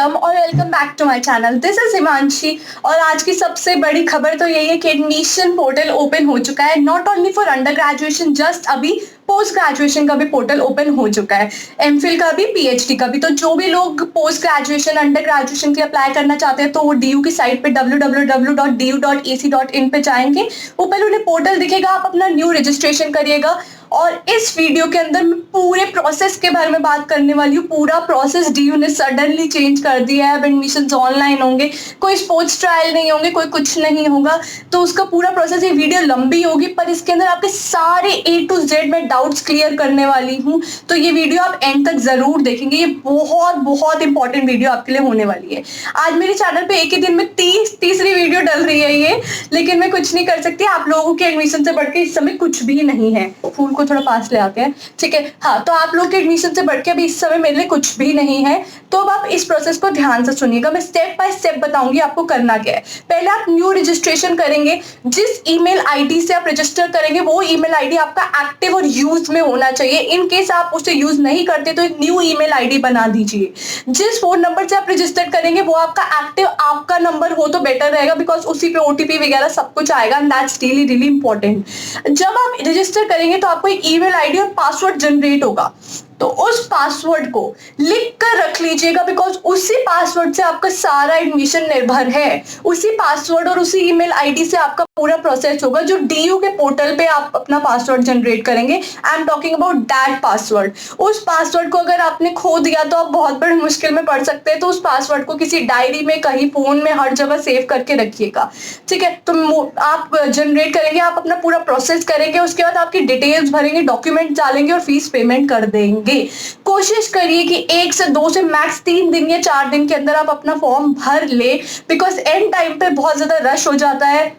अस्सलाम और welcome back to my channel. This is Himanshi और आज की सबसे बड़ी खबर तो यही है कि एडमिशन पोर्टल ओपन हो चुका है। Not only for under graduation, just अभी पोस्ट ग्रेजुएशन का भी पोर्टल ओपन हो चुका है, एमफिल का भी, पीएचडी का भी। तो जो भी लोग पोस्ट ग्रेजुएशन, अंडर ग्रेजुएशन के लिए अप्लाई करना चाहते हैं तो वो डीयू की साइट पे www.du.ac.in पे जाएंगे। ऊपर उन्हें पोर्टल दिखेगा, आप अपना न्यू रजिस्ट्रेशन करिएगा। और इस वीडियो के अंदर मैं पूरे प्रोसेस के बारे में बात करने वाली हूँ। पूरा प्रोसेस डीयू ने सडनली चेंज कर दिया है। अब एडमिशंस ऑनलाइन होंगे, कोई स्पोर्ट्स ट्रायल नहीं होंगे, कोई कुछ नहीं होगा। तो उसका पूरा प्रोसेस, ये वीडियो लंबी होगी पर इसके अंदर आपके सारे A to Z में डाउट्स क्लियर करने वाली हूँ। तो ये वीडियो आप एंड तक जरूर देखेंगे, ये बहुत बहुत इंपॉर्टेंट वीडियो आपके लिए होने वाली है। आज मेरे चैनल पे एक ही दिन में तीसरी वीडियो डल रही है ये, लेकिन मैं कुछ नहीं कर सकती। आप लोगों के एडमिशन से बढ़ के इस समय कुछ भी नहीं है। फूल को थोड़ा पास ले आते हैं, ठीक है। हाँ, तो आप लोग के एडमिशन से बढ़ के अभी इस समय मेरे लिए कुछ भी नहीं है। तो अब आप इस प्रोसेस को ध्यान से सुनिएगा, मैं स्टेप बाय स्टेप बताऊंगी आपको करना क्या है। पहले आप न्यू रजिस्ट्रेशन करेंगे। जिस ईमेल आईडी से आप रजिस्टर करेंगे वो ईमेल आईडी आपका एक्टिव और यूज में होना चाहिए। इन केस आप उसे यूज नहीं करते तो एक न्यू ईमेल आईडी बना दीजिए। जिस फोन नंबर से आप रजिस्टर करेंगे वो आपका एक्टिव आपका नंबर हो तो बेटर रहेगा, बिकॉज उसी पे ओटीपी वगैरह सब कुछ आएगा and that's really really important. जब आप रजिस्टर करेंगे तो आपको एक ईमेल आईडी और पासवर्ड जनरेट होगा, तो उस पासवर्ड को लिख कर रख लीजिएगा, बिकॉज उसी पासवर्ड से आपका सारा एडमिशन निर्भर है। उसी पासवर्ड और उसी ईमेल आईडी से आपका पूरा प्रोसेस होगा। जो डीयू के पोर्टल पे आप अपना पासवर्ड जनरेट करेंगे, I am talking about that password. उस पासवर्ड को अगर आपने खो दिया तो आप बहुत बड़ी मुश्किल में पड़ सकते हैं। तो उस पासवर्ड को किसी डायरी में, कहीं फोन में, हर जगह सेव करके रखिएगा, ठीक है। तो आप जनरेट करेंगे, आप अपना पूरा प्रोसेस करेंगे, उसके बाद आपकी डिटेल्स भरेंगे, डॉक्यूमेंट डालेंगे और फीस पेमेंट कर देंगे। कोशिश करिए कि 1 से 2 से मैक्स 3 दिन या 4 दिन के अंदर आप अपना फॉर्म भर ले, बिकॉज एंड टाइम पे बहुत ज्यादा रश हो जाता है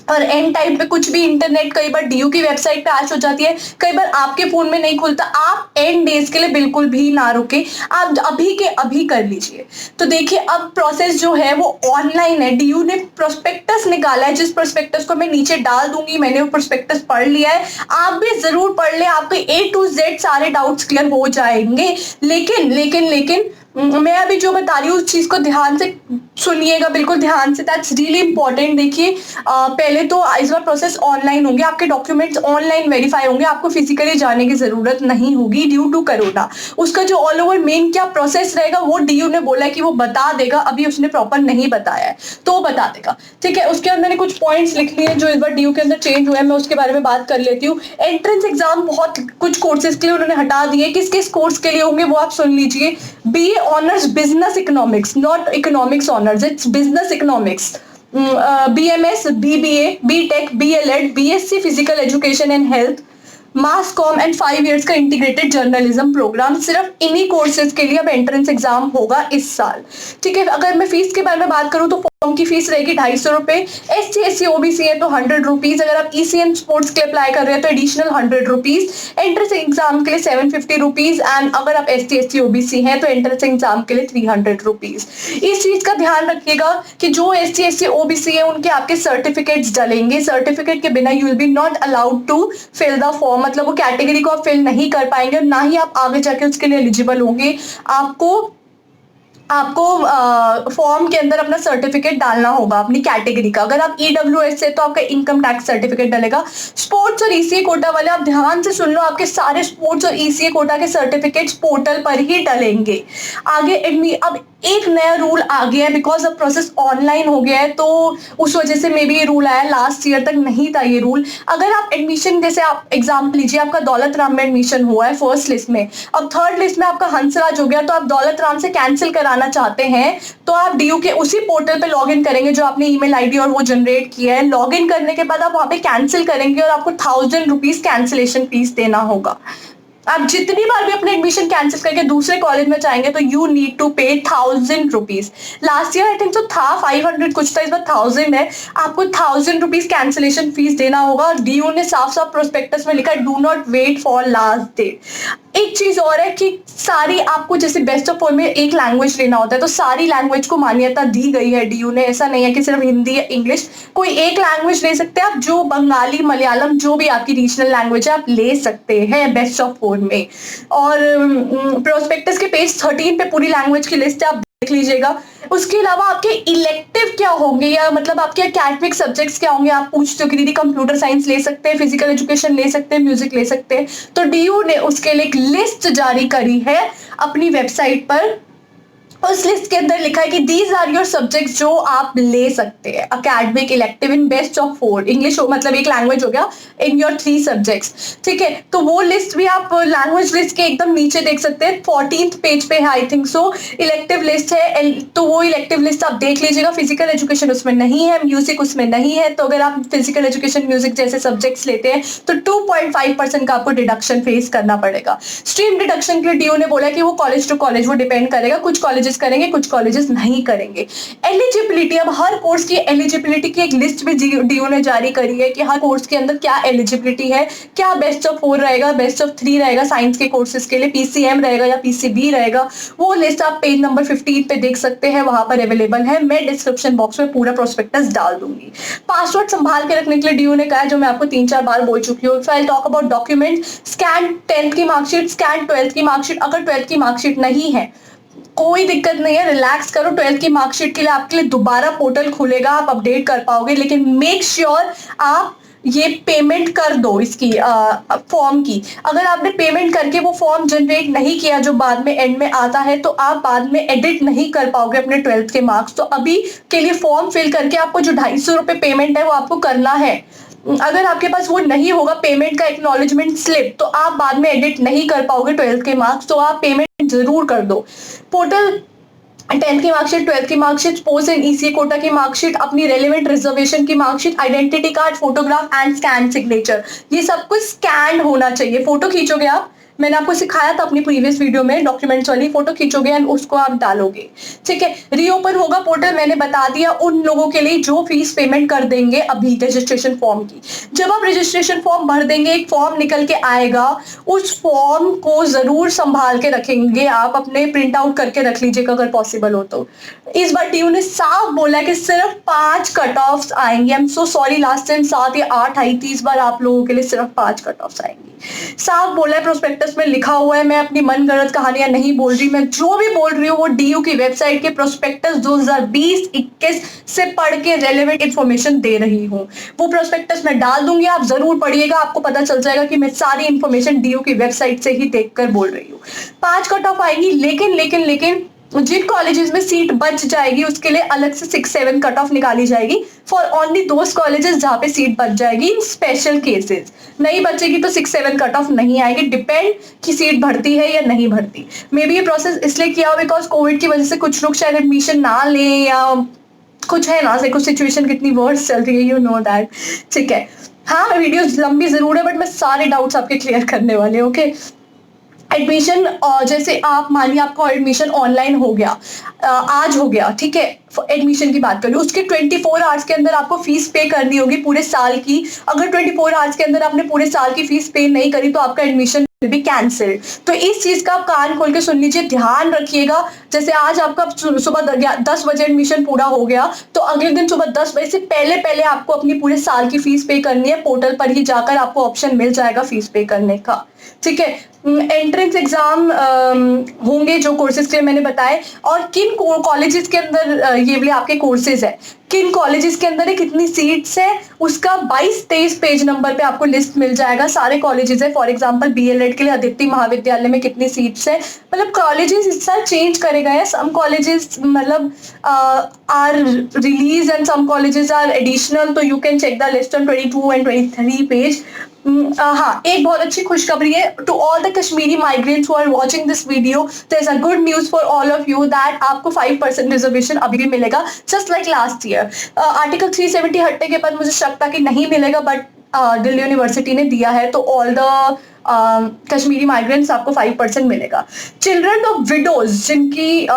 और एंड टाइम पे कुछ भी इंटरनेट कई बार डीयू की वेबसाइट पे ऐश हो जाती है, कई बार आपके फोन में नहीं खुलता। आप एंड डेज के लिए बिल्कुल भी ना रुके, आप अभी के अभी कर लीजिए। तो देखिए, अब प्रोसेस जो है वो ऑनलाइन है। डीयू ने प्रोस्पेक्टस निकाला है, जिस प्रोस्पेक्टस को मैं नीचे डाल दूंगी, मैंने वो प्रोस्पेक्टस पढ़ लिया है। आप भी जरूर पढ़ ले, आपके A to Z सारे डाउट्स क्लियर हो जाएंगे। लेकिन लेकिन लेकिन मैं अभी जो बता रही हूँ उस चीज को ध्यान से सुनिएगा, बिल्कुल ध्यान से, दैट्स रियली इंपॉर्टेंट। देखिए, पहले तो इस बार प्रोसेस ऑनलाइन होंगे, आपके डॉक्यूमेंट्स ऑनलाइन वेरीफाई होंगे, आपको फिजिकली जाने की जरूरत नहीं होगी ड्यू टू कोरोना। उसका जो ऑल ओवर मेन क्या प्रोसेस रहेगा वो डीयू ने बोला है कि वो बता देगा, अभी उसने प्रॉपर नहीं बताया है तो वो बता देगा, ठीक है। उसके बाद मैंने कुछ पॉइंट्स लिख लिए जो इस बार डीयू के अंदर चेंज हुआ है, मैं उसके बारे में बात कर लेती हूँ। एंट्रेंस एग्जाम बहुत कुछ कोर्सेज के लिए उन्होंने हटा दिए, किस किस कोर्स के लिए होंगे वो आप सुन लीजिए। BA honours business economics, not economics honours, it's business economics. BMS, BBA, BTech, BLEd, BSc physical education and health, mass com and 5 years का इंटीग्रेटेड जर्नलिज्म प्रोग्राम। सिर्फ इन्हीं कोर्सेज के लिए अब एंट्रेंस एग्जाम होगा इस साल, ठीक है। अगर मैं फीस के बारे में बात करूं तो फॉर्म की फीस रहेगी 250 रुपए। SC SC OBC है तो 100 रुपीज। अगर आप ECN स्पोर्ट्स के अप्लाई कर रहे हैं तो एडिशनल 100 रुपीज। एंट्रेंस एग्जाम के लिए 750 रुपीज एंड अगर आप SC SC OBC हैं तो एंट्रेंस एग्जाम के लिए 300 रुपीज। इस चीज का ध्यान रखिएगा कि जो SC SC OBC है उनके आपके सर्टिफिकेट्स डलेंगे। सर्टिफिकेट के बिना you will be not allowed to fill the form, मतलब वो कैटेगरी को आप फिल नहीं कर पाएंगे और ना ही आप आगे जाके उसके लिए एलिजिबल होंगे। आपको फॉर्म के अंदर अपना सर्टिफिकेट डालना होगा अपनी कैटेगरी का। अगर आप EWS से तो आपका इनकम टैक्स सर्टिफिकेट डलेगा। स्पोर्ट्स और ECA कोटा वाले आप ध्यान से सुन लो, आपके सारे स्पोर्ट्स और ECA कोटा के सर्टिफिकेट्स पोर्टल पर ही डलेंगे। आगे अब एक नया रूल आ गया है, बिकॉज अब प्रोसेस ऑनलाइन हो गया है तो उस वजह से मे बी ये रूल आया। लास्ट ईयर तक नहीं था ये रूल। अगर आप एडमिशन, जैसे आप एग्जाम्पल लीजिए, आपका दौलत राम में एडमिशन हुआ है फर्स्ट लिस्ट में, अब थर्ड लिस्ट में आपका हंसराज हो गया, तो आप दौलत राम से कैंसिल कराना चाहते हैं तो आप डीयू के उसी पोर्टल पे लॉग इन करेंगे जो आपने ईमेल आईडी और वो जनरेट किया है। लॉग इन करने के बाद आप वहां पे कैंसिल करेंगे और आपको 1000 रुपीज कैंसिलेशन फीस देना होगा। आप जितनी बार भी अपने एडमिशन कैंसिल करके दूसरे कॉलेज में जाएंगे तो यू नीड टू पे 1000 rupees. Last year I think तो था 500 कुछ था, इस बार 1000 है। आपको 1000 रुपीज कैंसिलेशन फीस देना होगा। डीयू ने साफ साफ प्रोस्पेक्टस में लिखा है, do not wait for last date. एक चीज और है कि सारी आपको, जैसे बेस्ट ऑफ 4 में एक लैंग्वेज लेना होता है तो सारी लैंग्वेज को मान्यता दी गई है डीयू ने। ऐसा नहीं है कि सिर्फ हिंदी या इंग्लिश, कोई एक लैंग्वेज ले सकते हैं आप, जो बंगाली, मलयालम, जो भी आपकी रीजनल लैंग्वेज है आप ले सकते हैं बेस्ट ऑफ 4 में। और प्रोस्पेक्टस के पेज 13 पे पूरी लैंग्वेज की लिस्ट है, आप देख लीजिएगा। उसके अलावा आपके इलेक्टिव क्या होंगे, या मतलब आपके एकेडमिक सब्जेक्ट्स क्या होंगे। आप पूछते हो कि दीदी कंप्यूटर साइंस ले सकते हैं, फिजिकल एजुकेशन ले सकते हैं, म्यूजिक ले सकते हैं, तो डीयू ने उसके लिए एक लिस्ट जारी करी है अपनी वेबसाइट पर। उस लिस्ट के अंदर लिखा है कि दीज आर योर सब्जेक्ट्स जो आप ले सकते हैं academic elective in best of 4। English मतलब एक लैंग्वेज हो गया, इन योर 3 सब्जेक्ट्स, ठीक है। तो वो लिस्ट भी आप लैंग्वेज लिस्ट के एकदम नीचे देख सकते हैं, 14th पेज पे है I think so, elective list है। तो वो इलेक्टिव लिस्ट आप देख लीजिएगा। फिजिकल एजुकेशन उसमें नहीं है, म्यूजिक उसमें नहीं है। तो अगर आप फिजिकल एजुकेशन म्यूजिक जैसे सब्जेक्ट्स लेते हैं तो 2.5% का आपको डिडक्शन फेस करना पड़ेगा। स्ट्रीम डिडक्शन के लिए डीयू ने बोला कि वो कॉलेज टू कॉलेज वो डिपेंड करेगा, कुछ कॉलेजेस करेंगे, कुछ कॉलेजेस नहीं करेंगे। एलिजिबिलिटी, अब हर कोर्स की एलिजिबिलिटी की एक लिस्ट भी डीयू ने जारी करी है कि हर कोर्स के अंदर क्या एलिजिबिलिटी है, क्या बेस्ट ऑफ 4 रहेगा, बेस्ट ऑफ 3 रहेगा साइंस के कोर्सेज के लिए, पीसीएम रहेगा या पीसीबी रहेगा। वो लिस्ट आप पेज नंबर 15 पे देख सकते हैं, वहां पर अवेलेबल है। मैं डिस्क्रिप्शन बॉक्स में पूरा प्रोस्पेक्टस डाल दूंगी। पासवर्ड संभाल के रखने के लिए डीयू ने कहा, जो मैं आपको 3-4 बार बोल चुकी हूँ। File talk about document, scan 10th की मार्कशीट, स्कैन 12th की मार्कशीट। अगर 12th की मार्कशीट नहीं है कोई दिक्कत नहीं है, रिलैक्स करो। 12th की मार्कशीट के लिए आपके लिए दोबारा पोर्टल खुलेगा, आप अपडेट कर पाओगे, लेकिन मेक श्योर आप ये पेमेंट कर दो इसकी फॉर्म की। अगर आपने पेमेंट करके वो फॉर्म जनरेट नहीं किया जो बाद में एंड में आता है, तो आप बाद में एडिट नहीं कर पाओगे अपने 12th के मार्क्स। तो अभी के लिए फॉर्म फिल करके आपको जो 250 रुपए पेमेंट है वो आपको करना है। अगर आपके पास वो नहीं होगा पेमेंट का एक्नॉलेजमेंट स्लिप, तो आप बाद में एडिट नहीं कर पाओगे 12th के मार्क्स। तो आप पेमेंट जरूर कर दो। पोर्टल 10th की मार्कशीट, 12th की marksheet, post and ECA quota की मार्कशीट, अपनी रेलेवेंट रिजर्वेशन की marksheet, identity card, photograph and scan signature, ये सब कुछ स्कैन होना चाहिए। फोटो खींचोगे आप, मैंने आपको सिखाया था अपनी प्रीवियस वीडियो में, डॉक्यूमेंट्स वाली फोटो खींचोगे एंड उसको आप डालोगे, ठीक है। रीओपन होगा पोर्टल, मैंने बता दिया उन लोगों के लिए जो फीस पेमेंट कर देंगे अभी रजिस्ट्रेशन फॉर्म की। जब आप रजिस्ट्रेशन फॉर्म भर देंगे, एक फॉर्म निकल के आएगा, उस फॉर्म को जरूर संभाल के रखेंगे आप, अपने प्रिंट आउट करके रख लीजिएगा अगर पॉसिबल हो तो। इस बार टीयू ने साफ बोला कि सिर्फ 5 कट ऑफ आएंगे। I am so sorry, last time 7 या 8 आई थी, इस बार आप लोगों के लिए सिर्फ 5 कट ऑफ आएंगी। साफ बोला है, प्रोस्पेक्टस में लिखा हुआ है। मैं अपनी मनगढ़ंत कहानियां नहीं बोल रही, मैं जो भी बोल रही हूँ वो डीयू की वेबसाइट के प्रोस्पेक्टस 2020-21 से पढ़ के रेलेवेंट इंफॉर्मेशन दे रही हूँ। वो प्रोस्पेक्टस मैं डाल दूंगी, आप जरूर पढ़िएगा, आपको पता चल जाएगा कि मैं सारी इंफॉर्मेशन डीयू की वेबसाइट से ही देखकर बोल रही हूँ। 5 कट ऑफ आएगी, लेकिन जिन कॉलेजेस में सीट बच जाएगी उसके लिए अलग से 6-7 कट ऑफ निकाली जाएगी फॉर ओनली दोज कॉलेजेस जहां पे सीट बच जाएगी इन स्पेशल केसेस। नहीं बचेगी तो 6-7 कट ऑफ नहीं आएगी, डिपेंड कि सीट भरती है या नहीं भरती। मे बी ये प्रोसेस इसलिए किया हो बिकॉज कोविड की वजह से कुछ लोग शायद एडमिशन ना लें, या कुछ है ना से कुछ सिचुएशन कितनी वर्स चल रही है, यू नो दैट, ठीक है। हाँ, वीडियो लंबी जरूर है बट मैं सारे डाउट्स आपके क्लियर करने वाले हूँ, ओके। एडमिशन, जैसे आप मानिए आपका एडमिशन ऑनलाइन हो गया, आज हो गया, ठीक है। एडमिशन की बात करें, उसके 24 आवर्स के अंदर आपको फीस पे करनी होगी पूरे साल की। अगर 24 आवर्स के अंदर आपने पूरे साल की फीस पे नहीं करी तो आपका एडमिशन भी कैंसिल। तो इस चीज का आप कान खोल के सुन लीजिए, ध्यान रखिएगा। जैसे आज आपका सुबह 10 बजे एडमिशन पूरा हो गया, तो अगले दिन सुबह 10 बजे से पहले आपको अपनी पूरे साल की फीस पे करनी है। पोर्टल पर ही जाकर आपको ऑप्शन मिल जाएगा फीस पे करने का, ठीक है। एंट्रेंस एग्जाम होंगे जो कोर्सेज के लिए मैंने बताए, और किन कॉलेजेस के अंदर ये वाले आपके कोर्सेज है, किन कॉलेजेस के अंदर है, कितनी सीट्स है, उसका 22-23 पेज नंबर पे आपको लिस्ट मिल जाएगा। सारे कॉलेजेस है, फॉर एग्जांपल बीएलएड के लिए अदिति महाविद्यालय में कितनी सीट्स है। मतलब कॉलेजेस इस साल चेंज करे गए हैं, सम कॉलेजेस मतलब are release and some colleges are additional, तो you can check the list on 22 and 23 page. हाँ, एक बहुत अच्छी खुशखबरी है to all the Kashmiri migrants who are watching this video, there is a good news for all of you that आपको 5% reservation अभी भी मिलेगा, just like last year. Article 370 हटने के बाद मुझे शक था कि नहीं मिलेगा, बट दिल्ली यूनिवर्सिटी ने दिया है, तो ऑल द कश्मीरी माइग्रेंट्स आपको 5% मिलेगा। चिल्ड्रन ऑफ विडोज, जिनकी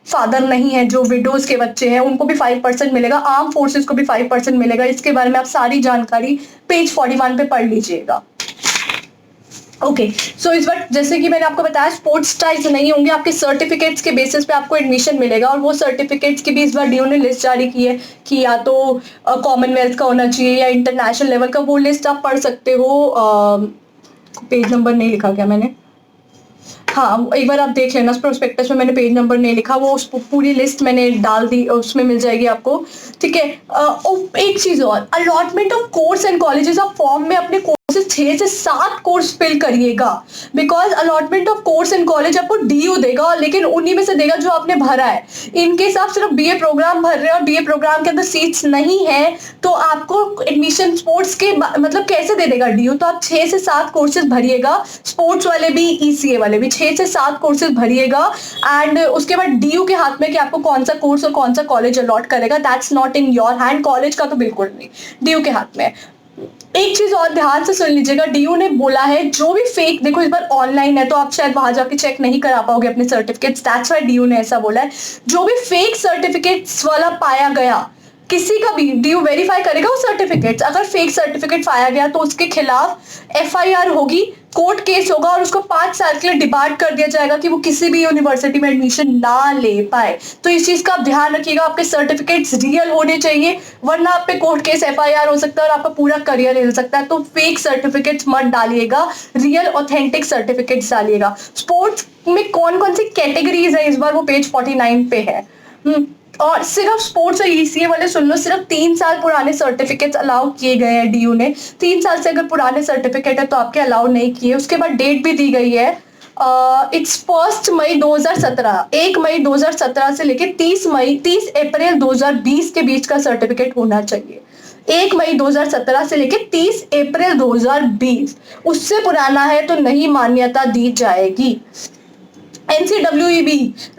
फादर नहीं है, जो विडोज के बच्चे हैं, उनको भी 5% मिलेगा। आर्म फोर्सेस को भी 5% मिलेगा। इसके बारे में आप सारी जानकारी पेज 41 पे पढ़ लीजिएगा, ओके। सो इस बार जैसे कि मैंने आपको बताया, स्पोर्ट्स टाइज नहीं होंगे, आपके सर्टिफिकेट्स के बेसिस पे आपको एडमिशन मिलेगा। और वो सर्टिफिकेट्स की भी इस बार डीयू ने लिस्ट जारी की है कि या तो कॉमनवेल्थ का होना चाहिए या इंटरनेशनल लेवल का, वो लिस्ट आप पढ़ सकते हो। पेज नंबर नहीं लिखा क्या मैंने, हाँ, एक बार आप देख लेना, प्रोस्पेक्टस में मैंने पेज नंबर नहीं लिखा, वो उस पूरी लिस्ट मैंने डाल दी, उसमें मिल जाएगी आपको, ठीक है। एक चीज और, allotment of course and colleges of form में अपने कोर्सेज 6 से 7 कोर्स फिल करिएगा, because allotment of course and college आपको डीयू देगा, लेकिन उन्हीं में से देगा जो आपने भरा है। इनकेस आप सिर्फ बीए प्रोग्राम भर रहे हैं और बीए प्रोग्राम के अंदर सीट्स नहीं है, तो आपको एडमिशन स्पोर्ट्स के मतलब कैसे दे देगा डीयू? तो आप 6 से 7 कोर्सेज भरिएगा, स्पोर्ट्स वाले भी, ईसीए वाले भी 6 से 7 कोर्सेज भरिएगा, एंड उसके बाद डीयू के हाथ में कि आपको कौन सा कोर्स और कौन सा कॉलेज अलॉट करेगा, that's not in your hand. College का तो बिल्कुल नहीं, डीयू के हाथ में है। एक चीज और ध्यान से सुन लीजिएगा, डीयू ने बोला है जो भी फेक, देखो इस बार ऑनलाइन है तो आप शायद वहां जाके चेक नहीं करा पाओगे अपने सर्टिफिकेट्स, दैट्स व्हाई डीयू ने ऐसा बोला है। जो भी फेक सर्टिफिकेट्स वाला पाया गया, किसी का भी डीयू वेरीफाई करेगा वो सर्टिफिकेट्स, अगर फेक सर्टिफिकेट पाया गया तो उसके खिलाफ एफआईआर होगी, कोर्ट केस होगा, और उसको 5 साल के लिए डिबार्ड कर दिया जाएगा कि वो किसी भी यूनिवर्सिटी में एडमिशन ना ले पाए। तो इस चीज का आप ध्यान रखिएगा, आपके सर्टिफिकेट्स रियल होने चाहिए, वरना आप पे कोर्ट केस एफआईआर हो सकता है और आपका पूरा करियर हिल सकता है। तो फेक सर्टिफिकेट्स मत डालिएगा, रियल ऑथेंटिक सर्टिफिकेट्स डालिएगा। स्पोर्ट्स में कौन कौन सी कैटेगरीज है, इस बार वो पेज 49 पे है। और सिर्फ स्पोर्ट्स और ईसीए वाले सुन लो, सिर्फ 3 साल पुराने सर्टिफिकेट्स अलाउ किए गए हैं डीयू ने। 3 साल से अगर पुराने सर्टिफिकेट है तो आपके अलाउ नहीं किए। उसके बाद डेट भी दी गई है, इट्स 1 मई 2017, 1 मई 2017 से लेके 30 अप्रैल 2020 के बीच का सर्टिफिकेट होना चाहिए। 1 मई 2017 से लेके 30 अप्रैल 2020, उससे पुराना है तो नहीं मान्यता दी जाएगी। NCWEB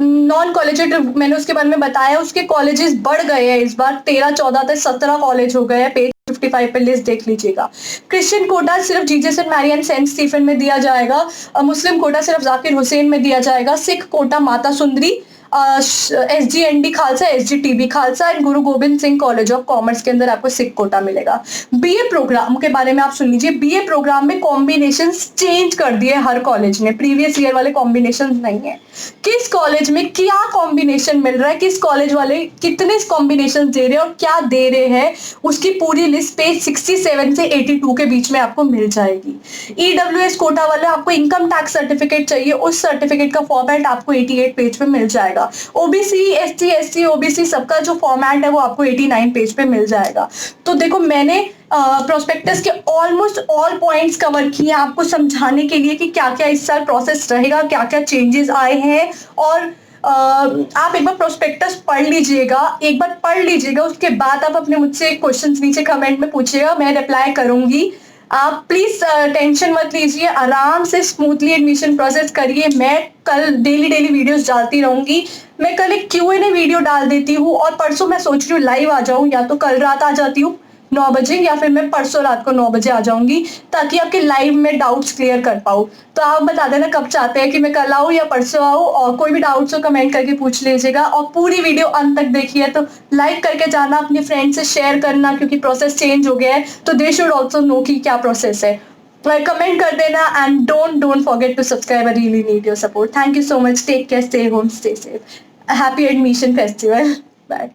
नॉन कॉलेजेट, मैंने उसके बारे में बताया, उसके कॉलेजेस बढ़ गए हैं इस बार, 13-14 तक 17 कॉलेज हो गए हैं। पेज 55 पे लिस्ट देख लीजिएगा। क्रिश्चियन कोटा सिर्फ Jesus and Mary and Saint Stephen में दिया जाएगा, मुस्लिम कोटा सिर्फ जाकिर हुसैन में दिया जाएगा, Sikh Kota Mata Sundari, SGND Khalsa, SGTB Khalsa and Guru Gobind Singh college of commerce के अंदर आपको सिख कोटा मिलेगा। बीए प्रोग्राम के बारे में आप सुन लीजिए, बीए प्रोग्राम में कॉम्बिनेशन चेंज कर दिए हर कॉलेज ने, प्रीवियस ईयर वाले कॉम्बिनेशन नहीं है। किस कॉलेज में क्या कॉम्बिनेशन मिल रहा है, किस कॉलेज वाले कितने कॉम्बिनेशन दे रहे हैं और क्या दे रहे हैं, उसकी पूरी लिस्ट पेज 67 से 82 के बीच में आपको मिल जाएगी। EWS कोटा वाले आपको इनकम टैक्स सर्टिफिकेट चाहिए, उस सर्टिफिकेट का फॉर्मेट आपको 88 पेज पे मिल जाएगा। OBC, ST, SC, OBC सबका जो फॉर्मेट है वो आपको 89 पेज पे मिल जाएगा। तो देखो मैंने प्रोस्पेक्टस के ऑलमोस्ट ऑल पॉइंट्स कवर किए आपको समझाने के लिए कि क्या क्या इस साल प्रोसेस रहेगा, क्या क्या चेंजेस आए हैं। और आप एक बार प्रोस्पेक्टस पढ़ लीजिएगा, एक बार पढ़ लीजिएगा, उसके बाद आप अपने मुझसे क्वेश्चंस नीचे कमेंट में पूछिएगा, मैं रिप्लाई करूंगी। आप प्लीज टेंशन मत लीजिए, आराम से स्मूथली एडमिशन प्रोसेस करिए। मैं कल डेली वीडियोस डालती रहूंगी। मैं कल एक Q&A वीडियो डाल देती हूँ, और परसों मैं सोच रही हूँ लाइव आ जाऊँ, या तो कल रात आ जाती हूँ 9 बजे, या फिर मैं परसों रात को 9 बजे आ जाऊंगी, ताकि आपके लाइव में डाउट्स क्लियर कर पाऊँ। तो आप बता देना कब चाहते हैं कि मैं कल आऊँ या परसों आऊँ, और कोई भी डाउट्स हो कमेंट करके पूछ लीजिएगा। और पूरी वीडियो अंत तक देखिए, तो लाइक करके जाना, अपने फ्रेंड से शेयर करना, क्योंकि प्रोसेस चेंज हो गया है तो दे शुड ऑल्सो नो कि क्या प्रोसेस है। कमेंट कर देना, and don't forget to subscribe, I really need your support. Thank you so much, take care, stay home, stay safe, happy admission festival, bye.